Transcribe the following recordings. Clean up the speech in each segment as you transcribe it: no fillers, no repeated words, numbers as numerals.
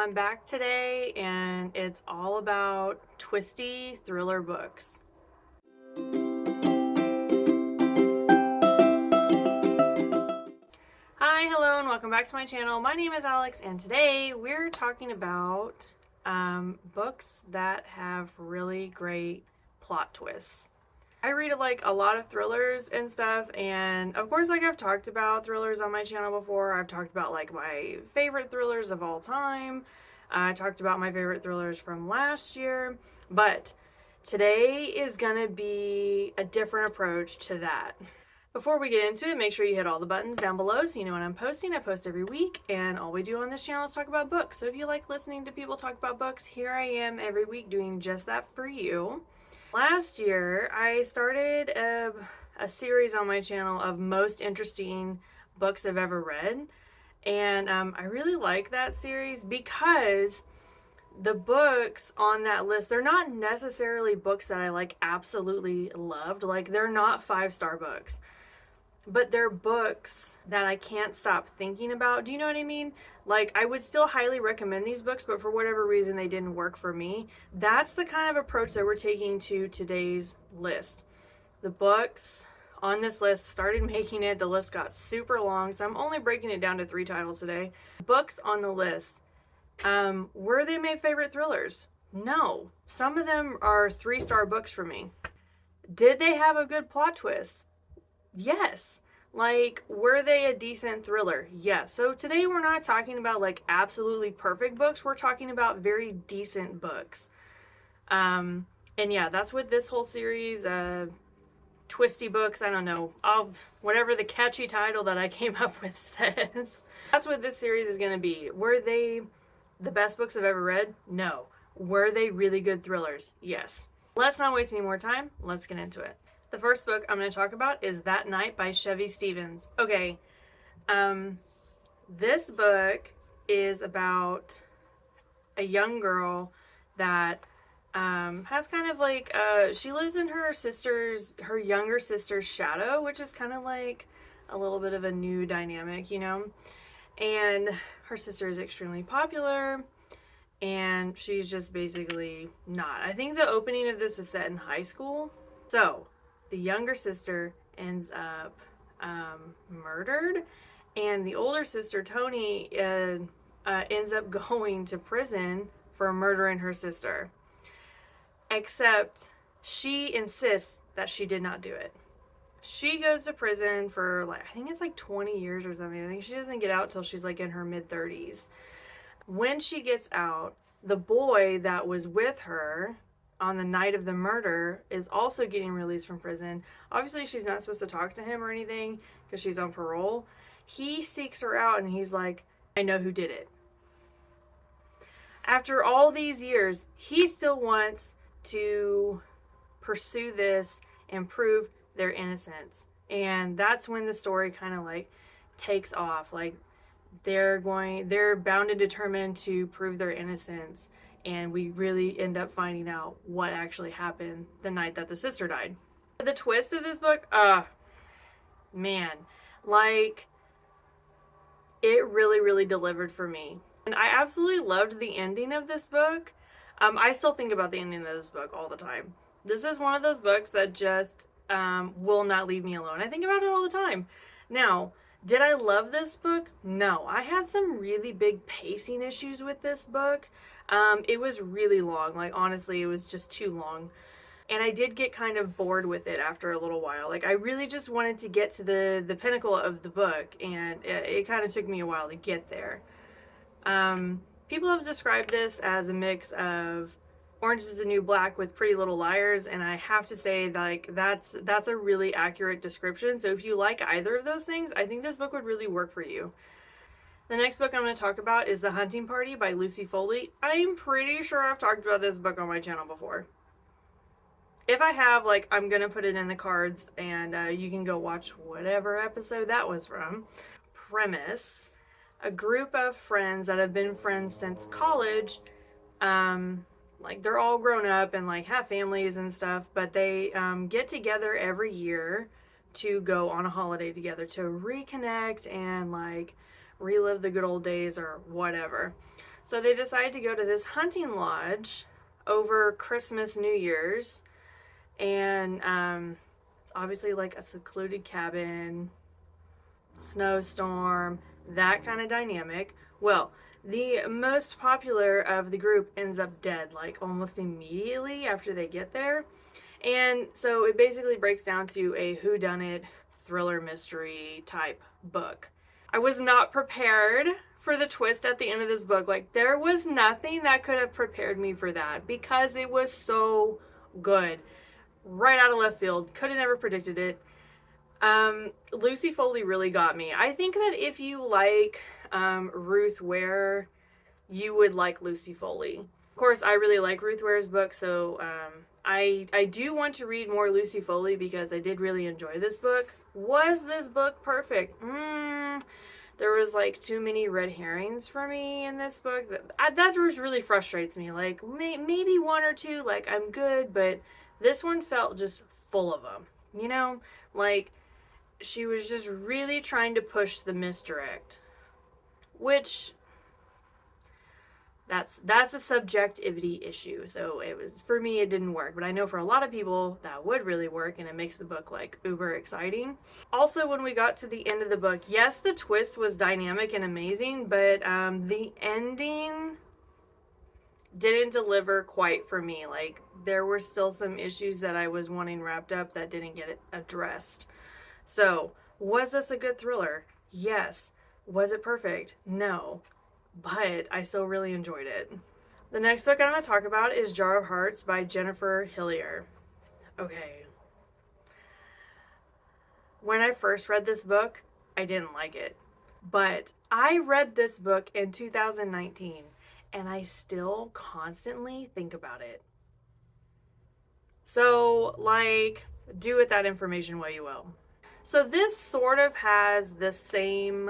I'm back today and it's all about Twisty thriller books. Hi, hello, and welcome back to my channel. My name is Alex, and today we're talking about books that have really great plot twists. I read like a lot of thrillers and stuff, and of course, like I've talked about thrillers on my channel before. I've talked about like my favorite thrillers of all time. I talked about my favorite thrillers from last year, but today is gonna be a different approach to that. Before we get into it, make sure you hit all the buttons down below so you know when I'm posting. I post every week, and all we do on this channel is talk about books. So if you like listening to people talk about books, here I am every week doing just that for you. Last year, I started a series on my channel of most interesting books I've ever read. And I really like that series because the books on that list, they're not necessarily books that I like absolutely loved. Like, they're not 5-star books, but they're books that I can't stop thinking about. Do you know what I mean? Like, I would still highly recommend these books, but for whatever reason they didn't work for me. That's the kind of approach that we're taking to today's list. The books on this list started making it. The list got super long, so I'm only breaking it down to 3 titles today. Books on the list. Were they my favorite thrillers? No. Some of them are 3-star books for me. Did they have a good plot twist? Yes. Like, were they a decent thriller? Yes. So today we're not talking about like absolutely perfect books. We're talking about very decent books. And yeah, that's what this whole series, Twisty books, I don't know, whatever the catchy title that I came up with says. That's what this series is going to be. Were they the best books I've ever read? No. Were they really good thrillers? Yes. Let's not waste any more time. Let's get into it. The first book I'm going to talk about is That Night by Chevy Stevens. Okay, this book is about a young girl that has kind of like, she lives in her younger sister's shadow, which is kind of like a little bit of a new dynamic, you know? And her sister is extremely popular, and she's just basically not. I think the opening of this is set in high school. So the younger sister ends up murdered, and the older sister, Tony, ends up going to prison for murdering her sister. Except she insists that she did not do it. She goes to prison for like, I think it's like 20 years or something. I think she doesn't get out till she's like in her mid-30s. When she gets out, the boy that was with her on the night of the murder is also getting released from prison. Obviously, she's not supposed to talk to him or anything because she's on parole. He seeks her out and he's like, I know who did it. After all these years, he still wants to pursue this and prove their innocence. And that's when the story kind of like takes off. Like, they're bound and determined to prove their innocence, and we really end up finding out what actually happened the night that the sister died. The twist of this book, man, like, it really delivered for me. And I absolutely loved the ending of this book. I still think about the ending of this book all the time. This is one of those books that just will not leave me alone. I think about it all the time. Now, did I love this book? No. I had some really big pacing issues with this book. It was really long. Like, honestly, it was just too long. And I did get kind of bored with it after a little while. Like, I really just wanted to get to the pinnacle of the book, and it kind of took me a while to get there. People have described this as a mix of Orange is the New Black with Pretty Little Liars, and I have to say, like, that's a really accurate description. So if you like either of those things, I think this book would really work for you. The next book I'm going to talk about is The Hunting Party by Lucy Foley. I'm pretty sure I've talked about this book on my channel before. If I have, like, I'm going to put it in the cards, and you can go watch whatever episode that was from. Premise: a group of friends that have been friends since college, like, they're all grown up and like have families and stuff, but they get together every year to go on a holiday together to reconnect and like relive the good old days or whatever. So they decide to go to this hunting lodge over Christmas, New Year's, and it's obviously like a secluded cabin, snowstorm, that kind of dynamic. Well, the most popular of the group ends up dead, like almost immediately after they get there. And so it basically breaks down to a whodunit thriller mystery type book. I was not prepared for the twist at the end of this book. Like, there was nothing that could have prepared me for that because it was so good. Right out of left field. Could have never predicted it. Lucy Foley really got me. I think that if you like Ruth Ware, you would like Lucy Foley. Of course, I really like Ruth Ware's book, so I do want to read more Lucy Foley because I did really enjoy this book. Was this book perfect? There was like too many red herrings for me in this book. That really frustrates me. Like maybe one or two, like I'm good, but this one felt just full of them. You know, like she was just really trying to push the misdirect, which that's a subjectivity issue. So it was, for me, it didn't work, but I know for a lot of people that would really work, and it makes the book like uber exciting. Also, when we got to the end of the book, yes, the twist was dynamic and amazing, but the ending didn't deliver quite for me. Like, there were still some issues that I was wanting wrapped up that didn't get addressed. So was this a good thriller? Yes. Was it perfect? No. But I still really enjoyed it. The next book I'm going to talk about is Jar of Hearts by Jennifer Hillier. Okay. When I first read this book, I didn't like it. But I read this book in 2019, and I still constantly think about it. So, like, do with that information what you will. So this sort of has the same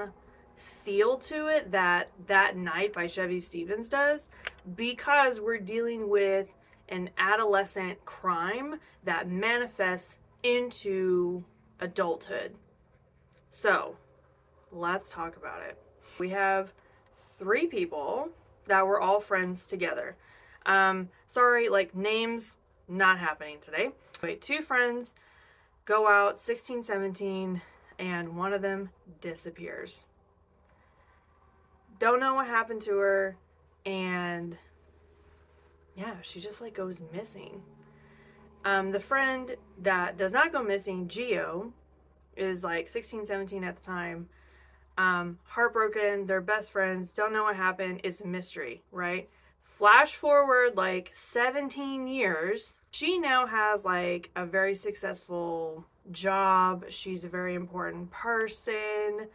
feel to it that Night by Chevy Stevens does, because we're dealing with an adolescent crime that manifests into adulthood. So let's talk about it. We have 3 people that were all friends together. Sorry, like, names not happening today. Wait, 2 friends go out 16, 17, and one of them disappears. Don't know what happened to her, and yeah, she just like goes missing. The friend that does not go missing, Gio, is like 16, 17 at the time. Heartbroken, they're best friends, don't know what happened, it's a mystery, right? Flash forward like 17 years, she now has like a very successful job, she's a very important person,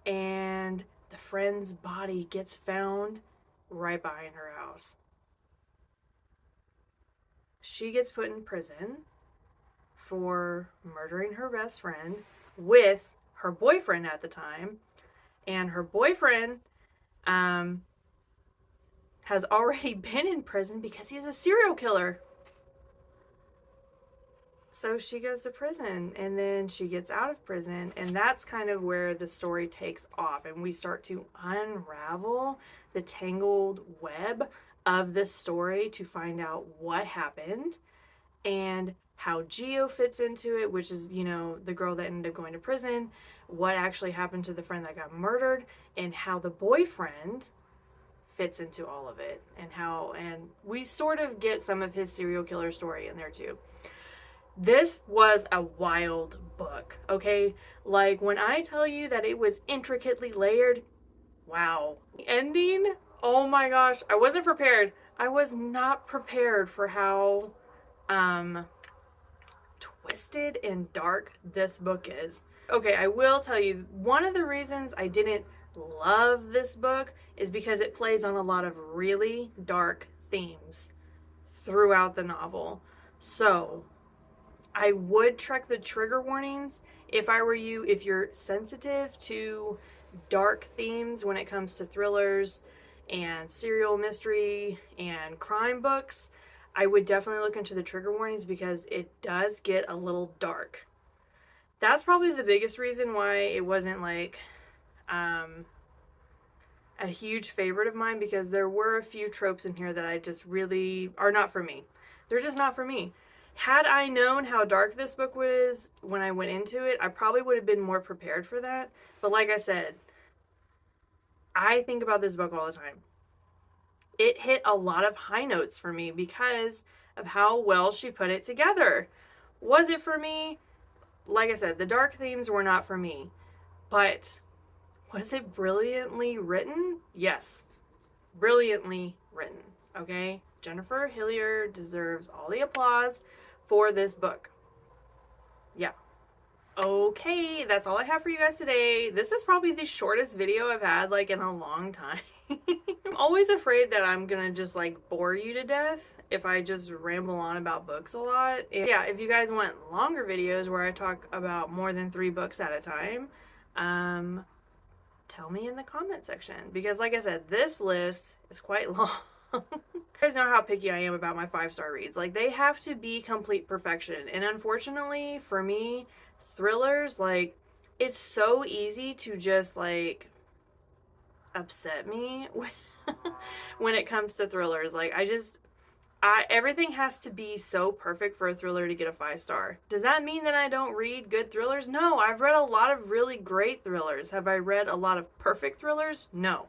and the friend's body gets found right behind her house. She gets put in prison for murdering her best friend with her boyfriend at the time, and her boyfriend has already been in prison because he's a serial killer. So she goes to prison, and then she gets out of prison, and that's kind of where the story takes off, and we start to unravel the tangled web of this story to find out what happened and how Gio fits into it, which is, you know, the girl that ended up going to prison, what actually happened to the friend that got murdered, and how the boyfriend fits into all of it, and we sort of get some of his serial killer story in there too. This was a wild book, okay? Like, when I tell you that it was intricately layered, wow. The ending, oh my gosh, I wasn't prepared. I was not prepared for how twisted and dark this book is. Okay, I will tell you, one of the reasons I didn't love this book is because it plays on a lot of really dark themes throughout the novel. So I would check the trigger warnings if I were you. If you're sensitive to dark themes when it comes to thrillers and serial mystery and crime books, I would definitely look into the trigger warnings because it does get a little dark. That's probably the biggest reason why it wasn't like a huge favorite of mine because there were a few tropes in here that I just really are not for me. They're just not for me. Had I known how dark this book was when I went into it, I probably would have been more prepared for that. But like I said, I think about this book all the time. It hit a lot of high notes for me because of how well she put it together. Was it for me? Like I said, the dark themes were not for me. But was it brilliantly written? Yes. Brilliantly written. Okay? Jennifer Hillier deserves all the applause for this book. Yeah. Okay, that's all I have for you guys today. This is probably the shortest video I've had like in a long time. I'm always afraid that I'm gonna just like bore you to death if I just ramble on about books a lot. And yeah, if you guys want longer videos where I talk about more than 3 books at a time, tell me in the comment section, because like I said, this list is quite long. You guys know how picky I am about my 5-star reads. Like, they have to be complete perfection. And unfortunately for me, thrillers, like, it's so easy to just like upset me when it comes to thrillers. Like, everything has to be so perfect for a thriller to get a 5-star. Does that mean that I don't read good thrillers? No, I've read a lot of really great thrillers. Have I read a lot of perfect thrillers? No.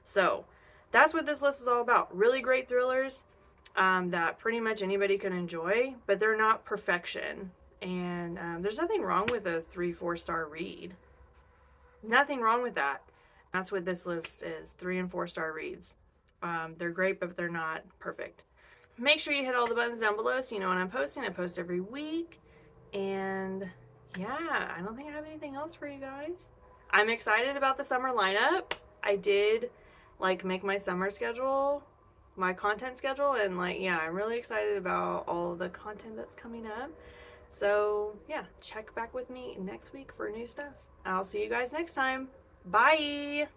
So that's what this list is all about. Really great thrillers that pretty much anybody can enjoy, but they're not perfection. And there's nothing wrong with a 3-4 star read. Nothing wrong with that. That's what this list is. 3 and 4 star reads. They're great, but they're not perfect. Make sure you hit all the buttons down below so you know when I'm posting. I post every week. And yeah, I don't think I have anything else for you guys. I'm excited about the summer lineup. I did like make my summer schedule, my content schedule, and like, yeah, I'm really excited about all the content that's coming up. So yeah, check back with me next week for new stuff. I'll see you guys next time. Bye!